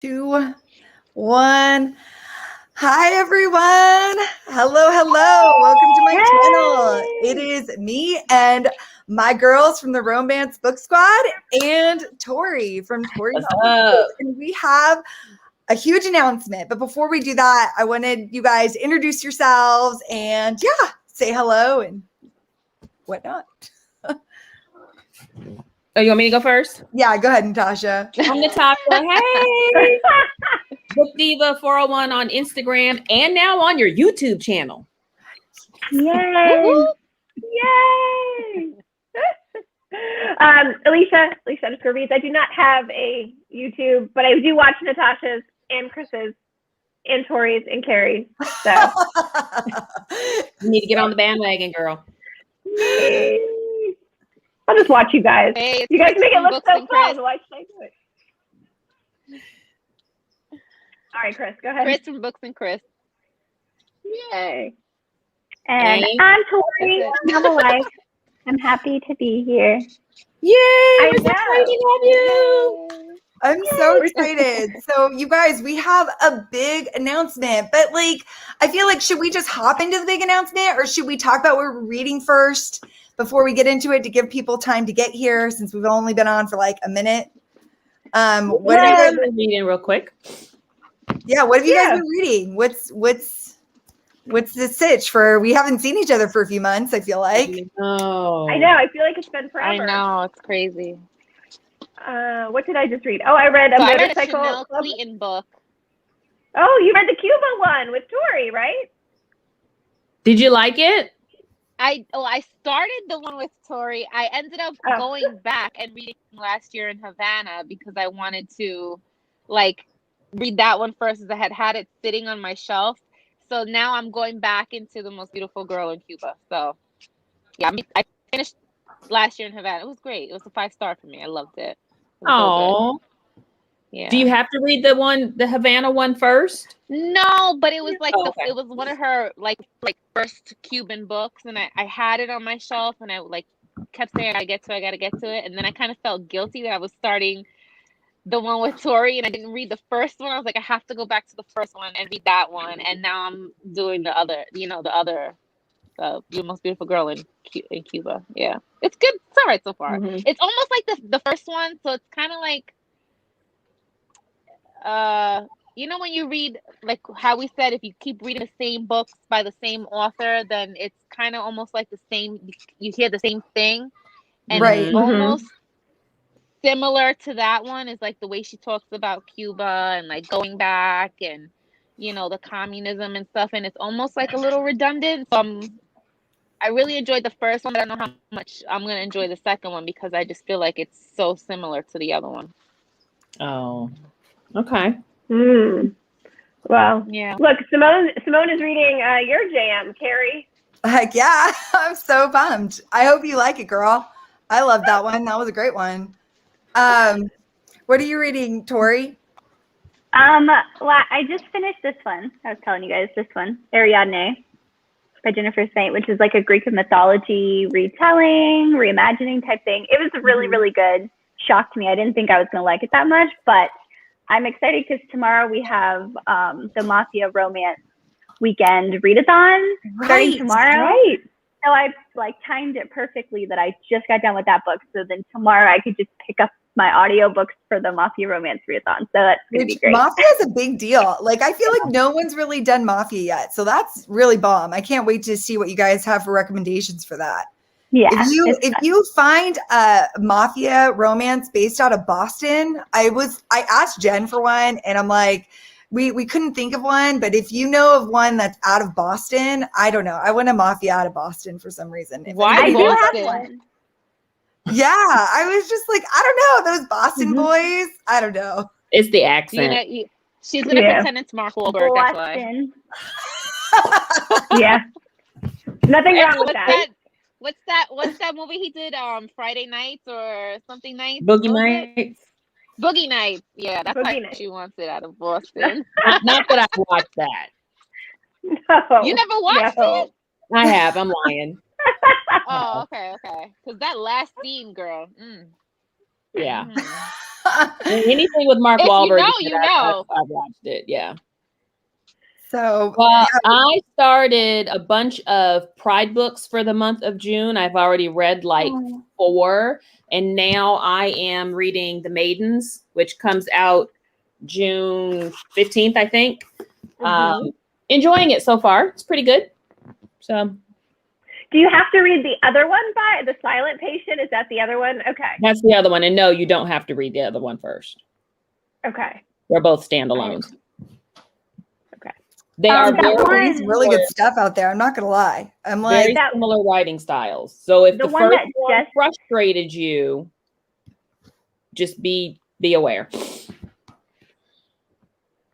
2, 1. Hi, everyone. Hello. Welcome to my channel. It is me and my girls from the Romance Book Squad and Tori from Tori's Book. And we have a huge announcement. But before we do that, I wanted you guys to introduce yourselves and say hello and whatnot. Oh, you want me to go first? Yeah, go ahead, Natasha. I'm Natasha. Hey. Book Diva 401 on Instagram and now on your YouTube channel. Yay! Yay! Alicia underscore reads. I do not have a YouTube, but I do watch Natasha's and Chris's and Tori's and Carrie's. So You need to get on the bandwagon, girl. Yay. I'll just watch you guys. Hey, you guys make it look so fun. Chris. Why should I do it? All right, Chris, go ahead. Chris from Books and Chris. Yay. And I'm Tori. I'm a wife. I'm happy to be here. Yay! I We're so excited to have you. I'm so excited. So you guys, we have a big announcement, but I feel like, should we just hop into the big announcement or should we talk about what we're reading first before we get into it to give people time to get here since we've only been on for a minute? What are you guys reading real quick? Yeah. What have you guys been reading? What's the sitch for? We haven't seen each other for a few months. I feel like. Oh, I know. I feel like it's been forever. I know, it's crazy. What did I just read? Oh, I read a motorcycle. Chanel Clayton book. Oh, you read the Cuba one with Tori, right? Did you like it? I started the one with Tori. I ended up going back and reading last year in Havana because I wanted to read that one first, as I had it sitting on my shelf. So now I'm going back into The Most Beautiful Girl in Cuba. So yeah, I finished last year in Havana. It was great. It was a 5-star for me. I loved it. Oh, yeah. Do you have to read the Havana one first? No, but it was it was one of her first Cuban books, and I had it on my shelf, and I kept saying I gotta get to it, and then I kind of felt guilty that I was starting the one with Tori and I didn't read the first one. I was like, I have to go back to the first one and read that one, and now I'm doing the other, The Most Beautiful Girl in Cuba. Yeah, it's good. It's all right so far. Mm-hmm. It's almost like the first one, so it's kind of like, when you read, how we said, if you keep reading the same books by the same author, then it's kind of almost like the same. You hear the same thing, and it's almost similar to that one is the way she talks about Cuba and going back and the communism and stuff, and it's almost a little redundant. So I really enjoyed the first one, but I don't know how much I'm gonna enjoy the second one because I just feel like it's so similar to the other one. Oh, okay. Well, yeah. Look, Simone is reading your jam, Carrie. Heck yeah! I'm so pumped. I hope you like it, girl. I love that one. That was a great one. What are you reading, Tori? I just finished this one. I was telling you guys this one, Ariadne by Jennifer Saint, which is a Greek mythology retelling, reimagining type thing. It was really, really good. Shocked me. I didn't think I was going to like it that much, but I'm excited because tomorrow we have the Mafia Romance Weekend read-a-thon starting tomorrow. Right. So I timed it perfectly that I just got done with that book. So then tomorrow I could just pick up my audiobooks for the Mafia Romance Readathon. So that's going to be great. Mafia is a big deal. I feel like no one's really done Mafia yet. So that's really bomb. I can't wait to see what you guys have for recommendations for that. Yeah. If you find a Mafia romance based out of Boston, I asked Jen for one and I'm like, we couldn't think of one, but if you know of one that's out of Boston, I don't know. I want a Mafia out of Boston for some reason. Why I do have one. Yeah, I was just I don't know, those Boston boys. I don't know. It's the accent. She's gonna pretend it's Mark Wahlberg. That's why. Yeah. Nothing wrong with that. What's that movie he did? Friday Nights or something nights? Boogie Nights. Boogie Nights. Yeah, that's why she wants it out of Boston. Not that I watched that. No. You never watched it? I have. I'm lying. Oh, okay. Because that last scene, girl. Yeah. Anything with Mark If you Wahlberg, know, you know. I've watched it. Yeah. So, Well, I started a bunch of Pride books for the month of June. I've already read like 4, and now I am reading The Maidens, which comes out June 15th, I think. Enjoying it so far. It's pretty good. So, do you have to read the other one by The Silent Patient? Is that the other one? Okay. That's the other one. And no, you don't have to read the other one first. Okay. They're both standalones. Okay. They are there's really good stuff out there. I'm not gonna lie. I'm like very similar writing styles. So if the one first one frustrated you, just be aware.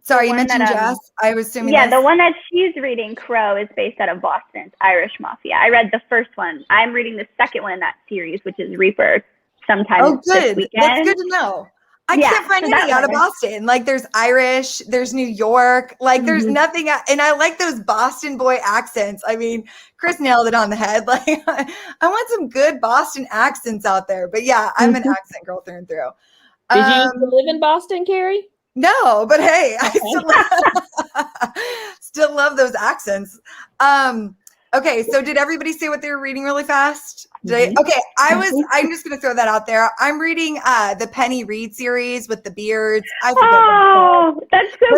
Sorry, you mentioned Jess. I was assuming. Yeah, the one that she's reading, Crow, is based out of Boston's Irish Mafia. I read the first one. I'm reading the second one in that series, which is Reaper. Sometime this weekend. That's good to know. I can't find any out of Boston. Like there's Irish, there's New York, like there's nothing. And I like those Boston boy accents. I mean, Chris nailed it on the head. Like I want some good Boston accents out there. But yeah, I'm an accent girl through and through. Did you used to live in Boston, Carrie? No, but hey, I still love those accents. Okay, so did everybody say what they were reading really fast? I'm just gonna throw that out there. I'm reading the Penny Reed series with the beards. That's so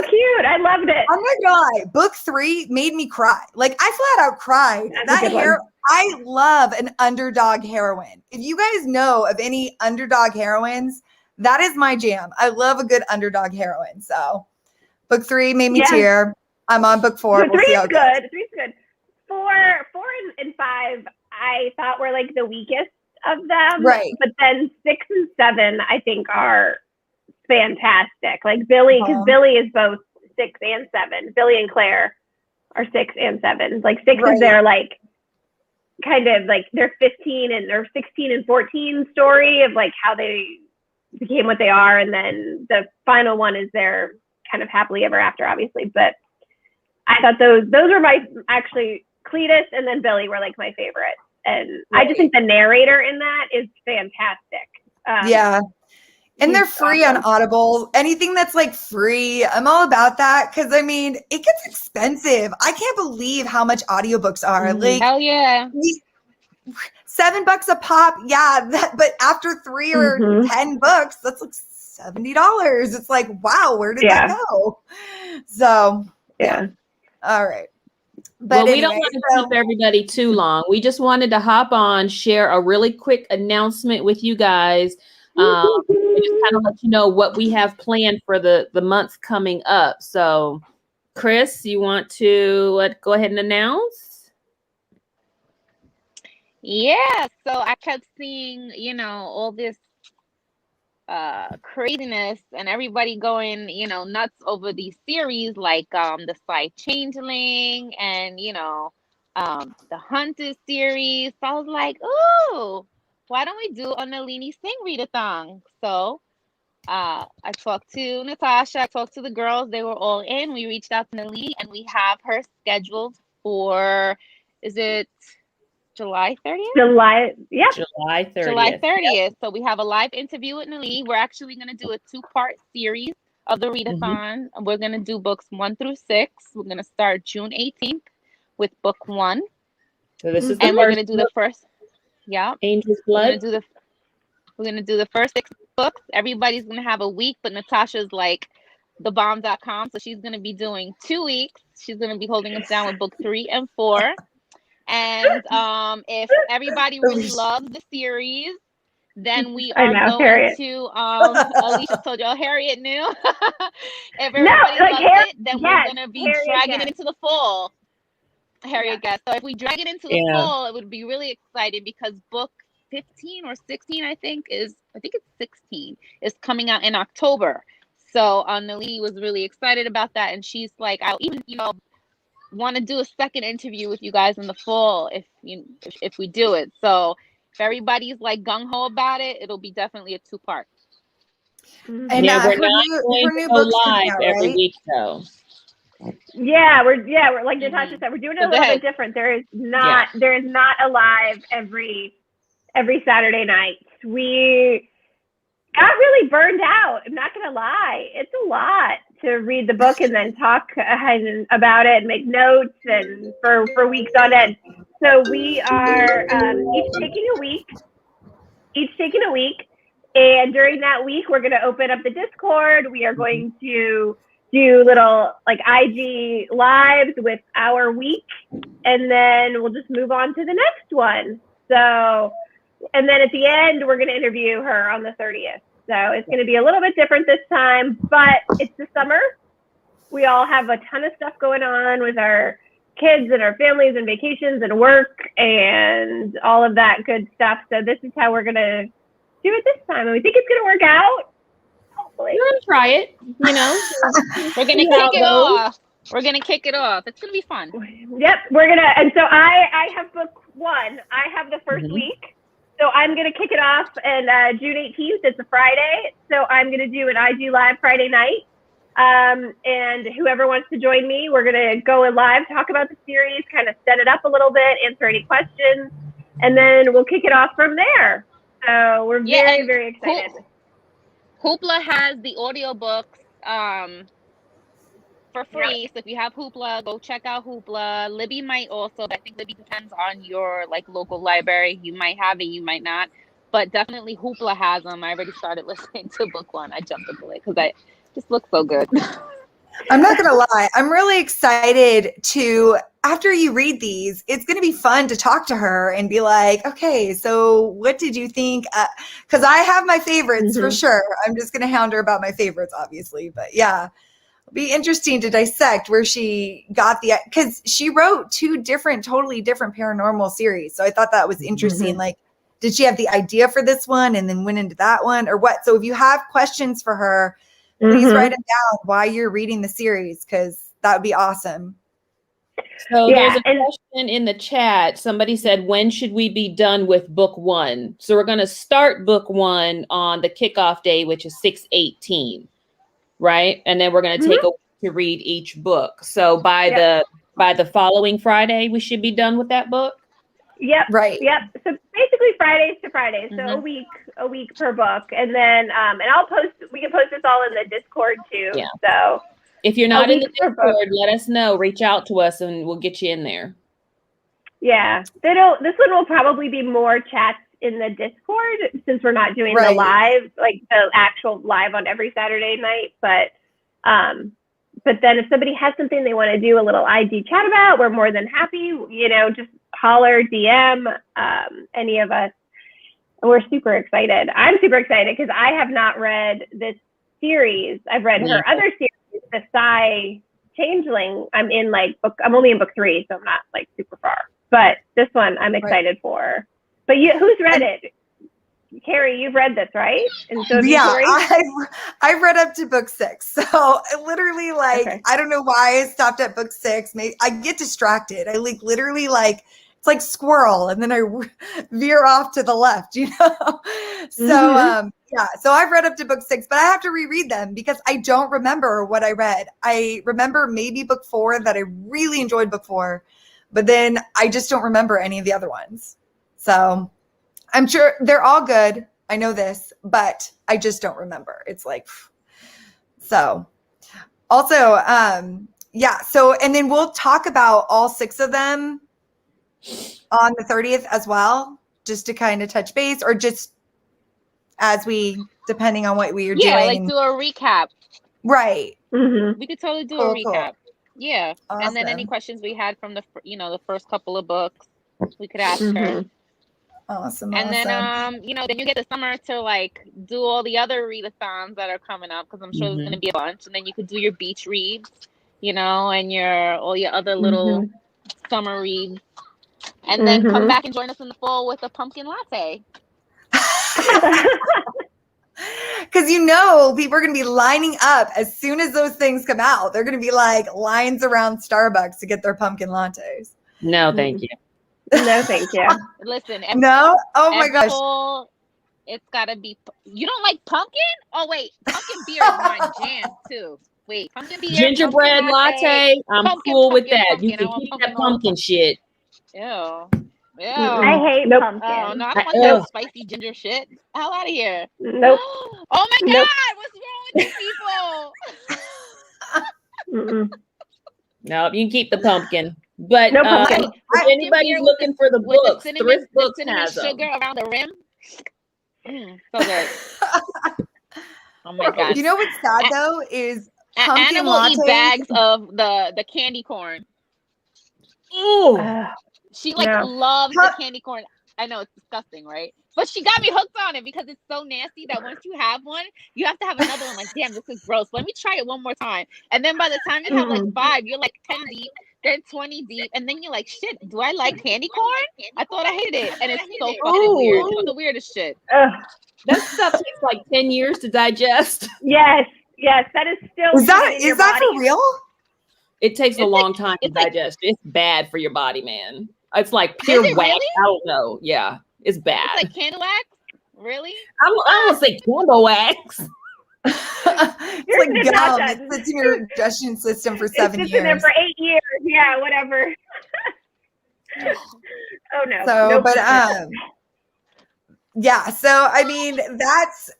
cute. I loved it. I'm not gonna lie, book 3 made me cry. Like I flat out cried. I love an underdog heroine. If you guys know of any underdog heroines, that is my jam. I love a good underdog heroine. So book 3 made me tear. I'm on book 4. We'll see how it goes. 3's good. 4 and 5, I thought were like the weakest of them. Right. But then 6 and 7, I think, are fantastic. Like Billy, because Billy is both 6 and 7. Billy and Claire are 6 and 7. Like 6 is their like kind of like their 15 and their 16 and 14 story of like how they became what they are, and then the final one is their kind of happily ever after, obviously. But I thought those were my actually. Cletus and then Billy were like my favorite. And I just think the narrator in that is fantastic. And they're free on Audible. Anything that's like free, I'm all about that. Cause I mean, it gets expensive. I can't believe how much audiobooks are. Like, hell yeah. $7 a pop. Yeah. But after 3 or 10 books, that's like $70. It's like, wow, where did that go? So yeah. All right. But we don't want to keep everybody too long. We just wanted to hop on, share a really quick announcement with you guys. And just kind of let you know what we have planned for the month coming up. So, Chris, you want to go ahead and announce? Yeah. So I kept seeing, all this craziness and everybody going nuts over these series like the Sly Changeling and the Hunter series. So I was like, oh, why don't we do a Nalini Singh read-a-thon? So I talked to Natasha, I talked to the girls, they were all in. We reached out to Nalini and we have her scheduled for, is it July 30th? July 30th. July 30th. Yep. So we have a live interview with Nalini. We're actually going to do a 2-part series of the read-a-thon. We're going to do books 1 through 6. We're going to start June 18th with book 1. So this is we're going to do the first. Yeah. Angel's Blood. We're going to do the first 6 books. Everybody's going to have a week, but Natasha's like thebomb.com. So she's going to be doing 2 weeks. She's going to be holding us down with book 3 and 4. And if everybody really loves the series, then we are going to Alicia told y'all Harriet knew. If everybody loves it, then we're gonna be dragging it into the fall. Harriet guessed. So if we drag it into the fall, it would be really exciting because book 15 or 16, I think it's 16, is coming out in October. So Nalini was really excited about that, and she's like, I'll even want to do a second interview with you guys in the fall if we do it. So if everybody's like gung-ho about it, it'll be definitely a 2-part. And we're not going to go live every week though. Yeah, we're like Natasha said, we're doing it a little bit different. There is not a live every Saturday night. We got really burned out. I'm not gonna lie. It's a lot to read the book and then talk about it and make notes and for weeks on end. So we are each taking a week. And during that week, we're going to open up the Discord. We are going to do little like IG lives with our week, and then we'll just move on to the next one. So, and then at the end, we're going to interview her on the 30th. So it's going to be a little bit different this time, but it's the summer. We all have a ton of stuff going on with our kids and our families and vacations and work and all of that good stuff. So this is how we're going to do it this time. And we think it's going to work out. Hopefully. We're going to try it, you know. We're going to kick it off. We're going to kick it off. It's going to be fun. Yep. We're going to, and so I have book one. I have the first week. So I'm going to kick it off and June 18th. It's a Friday. So I'm going to do an IG Live Friday night. And whoever wants to join me, we're going to go live, talk about the series, kind of set it up a little bit, answer any questions, and then we'll kick it off from there. So we're very, very excited. Hoopla has the audiobooks for free. Yep. So if you have Hoopla, go check out Hoopla. Libby might also, but I think Libby depends on your like local library. You might have it, you might not. But definitely Hoopla has them. I already started listening to book one. I jumped into it because I just look so good. I'm not going to lie. I'm really excited to, after you read these, it's going to be fun to talk to her and be like, okay, so what did you think? Because I have my favorites for sure. I'm just going to hound her about my favorites, obviously. But yeah, it'll be interesting to dissect where she got because she wrote two totally different paranormal series. So I thought that was interesting. Like, did she have the idea for this one and then went into that one or what? So if you have questions for her, please write them down while you're reading the series, because that would be awesome. So there's a question in the chat. Somebody said, when should we be done with book one? So we're going to start book one on the kickoff day, which is 6/18, right? And then we're going to take a week to read each book. So by the following Friday, we should be done with that book. Yep. Right. Yep. So basically Fridays to Fridays. So a week per book. And then and we can post this all in the Discord too. Yeah. So if you're not in the Discord, let us know. Reach out to us and we'll get you in there. Yeah. This one will probably be more chats in the Discord since we're not doing the live, like the actual live on every Saturday night. But then if somebody has something they want to do a little IG chat about, we're more than happy, just holler, DM, any of us. We're super excited. I'm super excited because I have not read this series. I've read her other series, the Psy Changeling. I'm only in book 3, so I'm not like super far. But this one I'm excited for. But who's read it? Carrie, you've read this, right? And so I've read up to book 6. So literally, I don't know why I stopped at book 6. Maybe I get distracted. I literally it's like squirrel, and then I veer off to the left, So so I've read up to book 6, but I have to reread them because I don't remember what I read. I remember maybe book 4 that I really enjoyed book 4, but then I just don't remember any of the other ones. So I'm sure they're all good. I know this, but I just don't remember. It's so also, So, and then we'll talk about all 6 of them on the 30th as well, just to kind of touch base, or just depending on what we are doing. Yeah, like do a recap. Right. We could totally do a recap. Cool. Yeah. Awesome. And then any questions we had from the first couple of books, we could ask her. Awesome. And then then you get the summer to do all the other read-a-thons that are coming up, because I'm sure there's going to be a bunch. And then you could do your beach reads, and all your other little summer reads. And then come back and join us in the fall with a pumpkin latte. Because people are going to be lining up as soon as those things come out. They're going to be lines around Starbucks to get their pumpkin lattes. No, thank you. No, thank you. Listen. No? Oh my gosh. It's got to be. You don't like pumpkin? Oh, wait. Pumpkin beer is my jam, too. Wait. Pumpkin beer. Gingerbread latte. I'm cool with that. You can keep that pumpkin shit. Ew. Ew. I hate pumpkin. Oh no, I don't want that spicy ginger shit. Hell out of here. Nope. Oh my Nope. God, what's wrong with you people? No, you can keep the pumpkin. But No pumpkin. if anybody's looking for the books, Thrift Books has them. Sugar around the rim. So good. Oh my God. You know what's sad though is Anna will eat bags of the candy corn. Ooh. She loves the candy corn. I know it's disgusting, right? But she got me hooked on it because it's so nasty that once you have one, you have to have another one. Like, damn, this is gross. Let me try it one more time. And then by the time you have like 5, you're like 10 deep, then 20 deep, and then you're like, shit, do I like candy corn? I thought I hated it. And it's so fucking weird. It's the weirdest shit. That stuff takes like 10 years to digest. Yes, that is still. Is that for real? It takes a long time to digest. It's bad for your body, man. It's like pure wax. Really? I don't know. Yeah, it's bad. It's like candle wax? Really? I won't say candle wax. It's like gum. It sits in your digestion system for 7 years. It's in there for 8 years. Yeah, whatever. Oh no. So, nope. but yeah. So I mean,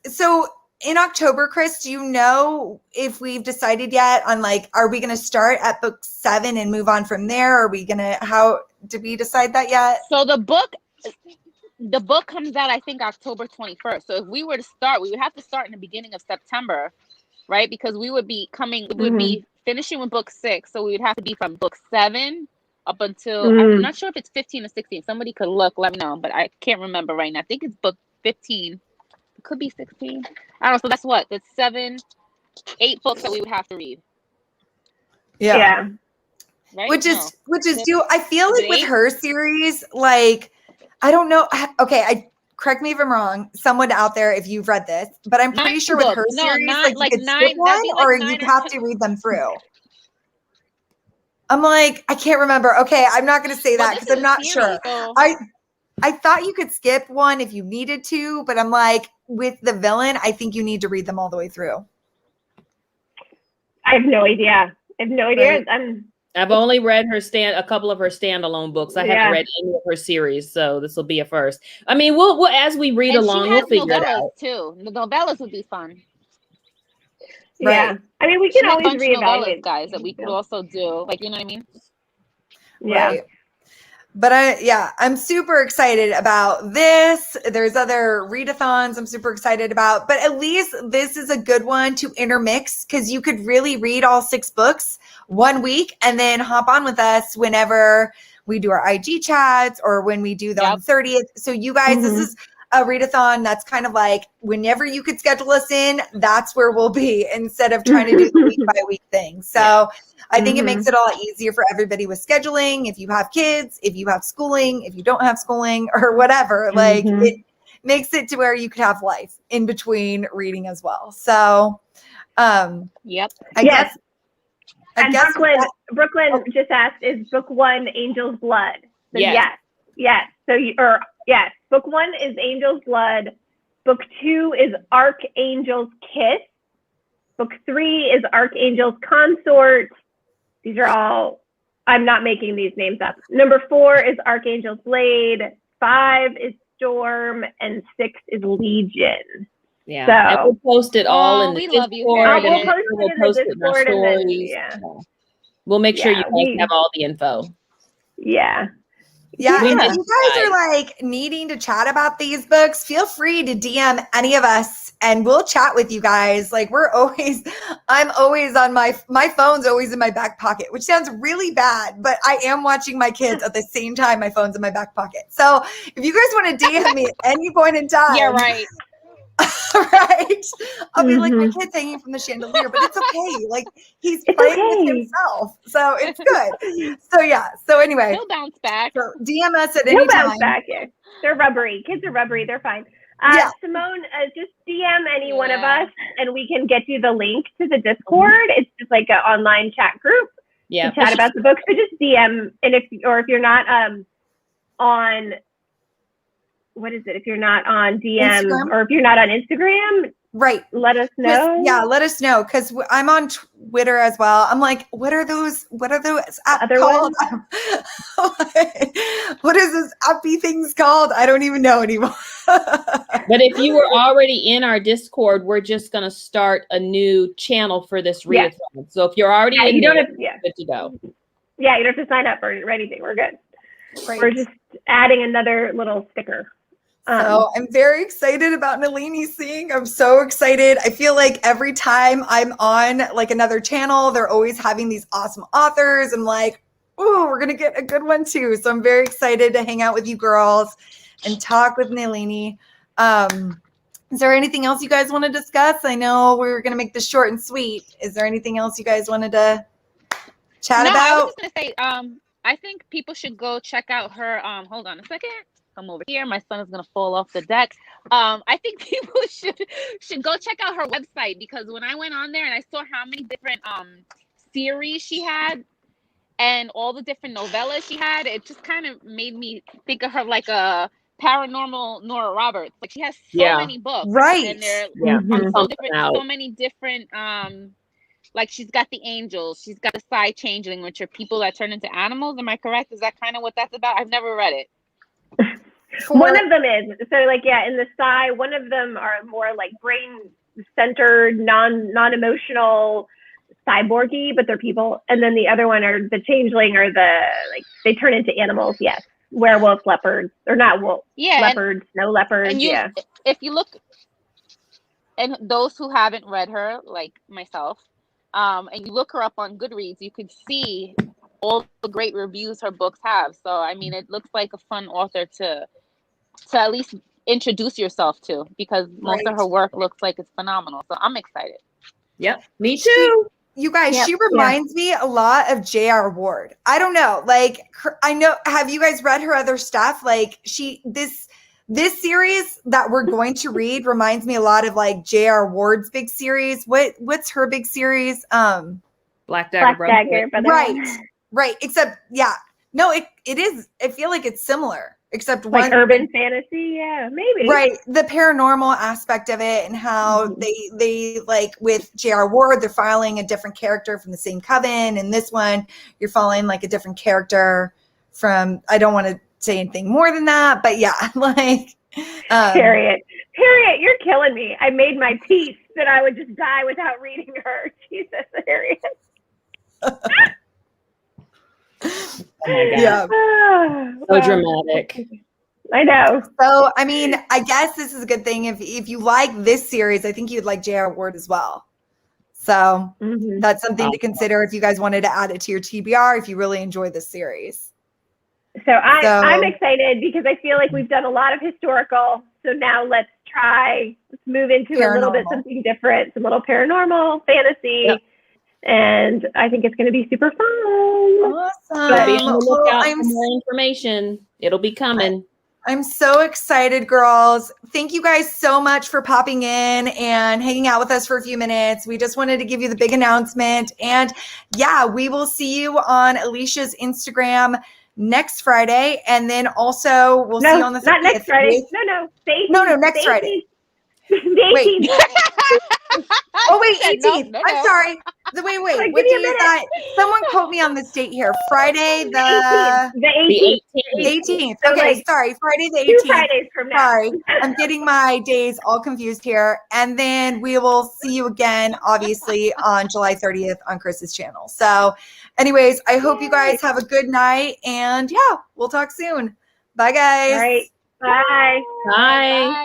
so in October, Chris, do you know if we've decided yet on like, are we going to start at book 7 and move on from there? Are we going to, how did we decide that yet? So the book comes out, I think, October 21st. So if we were to start, we would have to start in the beginning of September, right? Because we would be be finishing with book 6. So we would have to be from book 7 up until, I'm not sure if it's 15 or 16. Somebody could look, let me know, but I can't remember right now. I think it's book 15. It could be 16. I don't know. So that's what? That's 8 books that we would have to read. Yeah. Right? Which is I feel like with her series, like, I don't know. Okay, correct me if I'm wrong. Someone out there, if you've read this, but I'm pretty sure with her series, like you could skip one, or you have to read them through. I'm like, I can't remember. Okay, I'm not going to say that because I'm not sure. So... I thought you could skip one if you needed to, but I'm like, with the villain, I think you need to read them all the way through. I have no idea. Right. I've only read a couple of her standalone books. I haven't read any of her series, so this will be a first. I mean, we'll as we read along, we'll figure it out. Too. The novellas would be fun. Yeah. Right. I mean, we can always reevaluate, guys, that we could also do. Like, you know what I mean? Yeah. Right. But I'm super excited about this. There's other read-a-thons I'm super excited about, but at least this is a good one to intermix because you could really read all 6 books one week and then hop on with us whenever we do our IG chats or when we do on the 30th. So you guys, this is a read-a-thon that's kind of like whenever you could schedule us in, that's where we'll be instead of trying to do the week by week thing. So I think it makes it a lot easier for everybody with scheduling. If you have kids, if you have schooling, if you don't have schooling or whatever, like it makes it to where you could have life in between reading as well. So, I guess. Brooklyn just asked, is book 1 Angel's Blood? So yes. So book 1 is Angel's Blood. Book 2 is Archangel's Kiss. Book 3 is Archangel's Consort. These are all, I'm not making these names up. Number 4 is Archangel's Blade. 5 is Storm. And 6 is Legion. Yeah. So, and we'll post it all in the Discord. We'll post it in our stories. We'll make sure you guys have all the info. Yeah. Yeah, and if you guys are like needing to chat about these books, feel free to DM any of us and we'll chat with you guys. Like I'm always on my phone's always in my back pocket, which sounds really bad, but I am watching my kids at the same time my phone's in my back pocket. So if you guys want to DM me at any point in time. Yeah, right. Right. I'll be like, my kid's hanging from the chandelier, but it's okay. Like he's playing with himself. So it's good. So anyway. He'll bounce back. So DM us at any time. He'll bounce back. Yeah. They're rubbery. Kids are rubbery. They're fine. Simone, just DM any one of us and we can get you the link to the Discord. It's just like an online chat group to chat about the book. So just DM. And if you're not on, what is it? If you're not on DM Instagram? Or if you're not on Instagram, Right. Let us know. Yeah, let us know, because I'm on Twitter as well. I'm like, what are those app other called? ones? What is this appy things called? I don't even know anymore. But if you were already in our Discord, we're just going to start a new channel for this read-a-thon. So if you're already in there, good to go. Yeah, you don't have to sign up or anything. We're good. Right. We're just adding another little sticker. So I'm very excited about Nalini Singh. I'm so excited. I feel like every time I'm on like another channel, they're always having these awesome authors. I'm like, oh, we're going to get a good one too. So I'm very excited to hang out with you girls and talk with Nalini. Is there anything else you guys want to discuss? I know we were going to make this short and sweet. Is there anything else you guys wanted to chat about? I was just going to say, I think people should go check out her, hold on a second. Come over here. My son is gonna fall off the deck. I think people should go check out her website, because when I went on there and I saw how many different series she had and all the different novellas she had, it just kind of made me think of her like a paranormal Nora Roberts. Like, she has so many books, right? And they're so many different. Like, she's got the angels, she's got the side changeling, which are people that turn into animals. Am I correct? Is that kind of what that's about? I've never read it. One of them is, so like, yeah, in the Psy, one of them are more like brain-centered, non-emotional, cyborgy, but they're people. And then the other one are the changeling, or the, like, they turn into animals, yes. Werewolf, leopards, or not wolf, leopards, snow leopards, and if you look, and those who haven't read her, like myself, and you look her up on Goodreads, you could see all the great reviews her books have. So, I mean, it looks like a fun author to at least introduce yourself to, because most of her work looks like it's phenomenal. So I'm excited. Yep, me too. You guys, she reminds me a lot of J.R. Ward. I don't know. Like, I know, have you guys read her other stuff? Like, this series that we're going to read reminds me a lot of like J.R. Ward's big series. What's her big series? Black Dagger Brotherhood. Right. Except, no, it is. I feel like it's similar, except like urban fantasy. Yeah, maybe. Right. The paranormal aspect of it, and how they like with J.R. Ward, they're following a different character from the same coven. And this one, you're following like a different character from, I don't want to say anything more than that, but yeah, like. Harriet, you're killing me. I made my peace that I would just die without reading her. Jesus, Harriet. Oh my God. So dramatic. I know. So, I mean, I guess this is a good thing. If you like this series, I think you'd like J.R. Ward as well. So that's something to consider if you guys wanted to add it to your TBR, if you really enjoy this series. So I'm excited, because I feel like we've done a lot of historical. So now let's move into a little bit something different, some little paranormal fantasy. Yep. And I think it's going to be super fun. Awesome. Be on the lookout for more information. It'll be coming. I'm so excited, girls. Thank you guys so much for popping in and hanging out with us for a few minutes. We just wanted to give you the big announcement. And yeah, we will see you on Alicia's Instagram next Friday. And then also we'll see you on the 30th. Not next Friday. No, next Friday. Wait. Oh, wait, 18th. No. I'm sorry. Wait. What day is that? Someone quote me on this date here. Friday the 18th. Okay, sorry. Friday the 18th. 2 Fridays from now. Sorry. I'm getting my days all confused here. And then we will see you again, obviously, on July 30th on Chris's channel. So anyways, I hope you guys have a good night. And yeah, we'll talk soon. Bye, guys. All right. Bye. Bye.